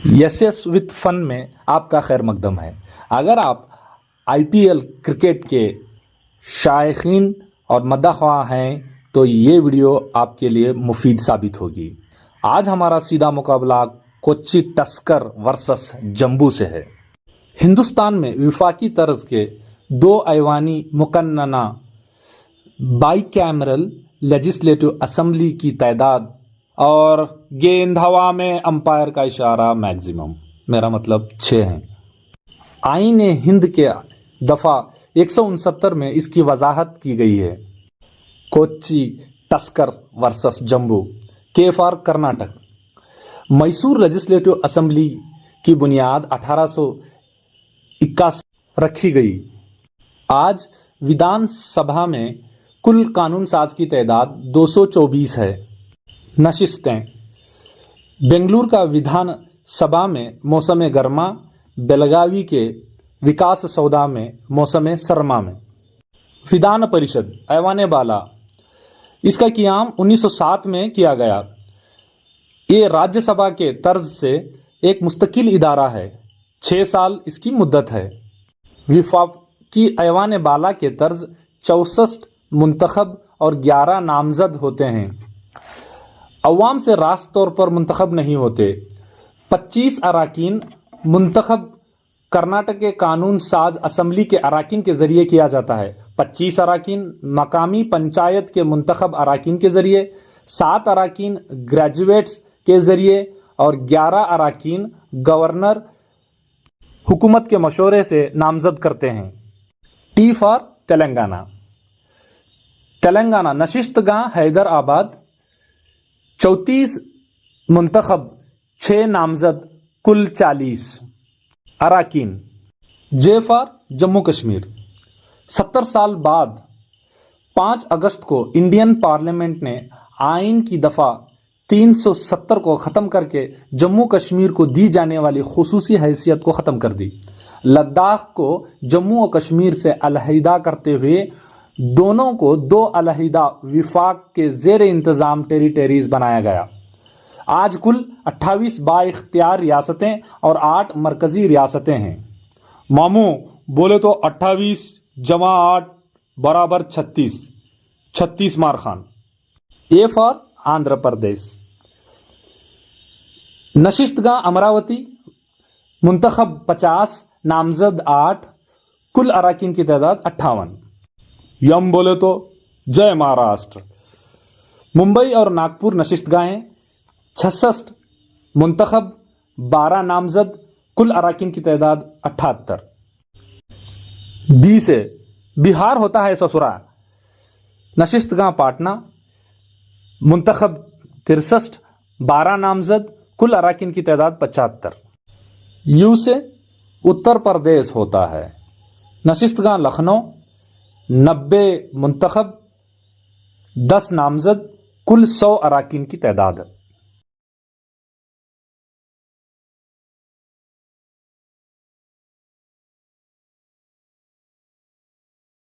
Yes with fun में आपका खैर मकदम है। अगर आप IPL क्रिकेट के शायकीन और मद्दाख्वाह हैं तो ये वीडियो आपके लिए मुफीद साबित होगी। आज हमारा सीधा मुकाबला कोच्चि टस्कर वर्सेस जम्बू से है। हिंदुस्तान में विफाकी तर्ज के दो ऐवानी मुकन्नना बाईकैमरल लेजिस्लेटिव असेंबली की तादाद और गेंद हवा में अंपायर का इशारा मैक्सिमम, मेरा मतलब 6 हैं। आईन हिंद के दफ़ा 169 में इसकी वजाहत की गई है। कोच्चि टस्कर वर्सेस जम्बू, के for Karnataka. Mysore legislative assembly की बुनियाद 1881 रखी गई। आज विधान सभा में कुल कानून साज की तादाद 224 है। नशिस्तें। बेंगलुरु का विधान सभा में मौसम गर्मा, बेलगावी के विकास सौदा में मौसम सरमा में। विधान परिषद ऐवान बाला, इसका क़याम 1907 में किया गया। ये राज्यसभा के तर्ज से एक मुस्तकिल इदारा है। 6 साल इसकी मुद्दत है। विफाकी ऐवान बाला के तर्ज 64 मुंतखब और 11 नामजद होते हैं। अवाम से रास्त तौर पर मुंतखब नहीं होते। 25 अराकीन मुंतखब कर्नाटक के कानून साज असम्बली के अराकीन के ज़रिए किया जाता है। 25 अराकीन मकामी पंचायत के मुंतखब अराकीन के ज़रिए, 7 अराकीन ग्रेजुएट्स के ज़रिए और 11 अराकीन गवर्नर हुकूमत के मशवरे से नामजद करते हैं। T for Telangana. तेलंगाना नशिस्तगां हैदराबाद, 34 मुंतखब, 6 नामजद, कुल 40 अराकीन। J for Jammu Kashmir. 70 साल बाद 5 अगस्त को इंडियन पार्लियामेंट ने आइन की दफ़ा 370 को ख़त्म करके जम्मू कश्मीर को दी जाने वाली खुसूसी हैसियत को ख़त्म कर दी। लद्दाख को जम्मू और कश्मीर से अलहदा करते हुए दोनों को 2 अलहदा विफाक के ज़ेर इंतज़ाम टेरिटरीज बनाया गया। आज कुल 28 बाइख्तियार रियासतें और 8 मरकज़ी रियासतें हैं। मामू बोले तो 28 जमा 8 बराबर 36, 36 मार खान। A for Andhra Pradesh. नशिस्तगां अमरावती, मुंतखब 50, नामजद 8, कुल अराकीन की तादाद 58। यम बोले तो जय महाराष्ट्र। मुंबई और नागपुर नशिस्तगाहें 66, मुंतखब 12, नामजद, कुल अराकीन की तादाद 78। बी से बिहार होता है ससुरा। नशिस्तगां पाटना, मुंतखब 63, 12 नामजद, कुल अराकीन की तादाद 75। यू से उत्तर प्रदेश होता है। नशिस्तगां लखनऊ, 90 मुंतखब, 10 नामजद, कुल 100 अराकीन की तादाद।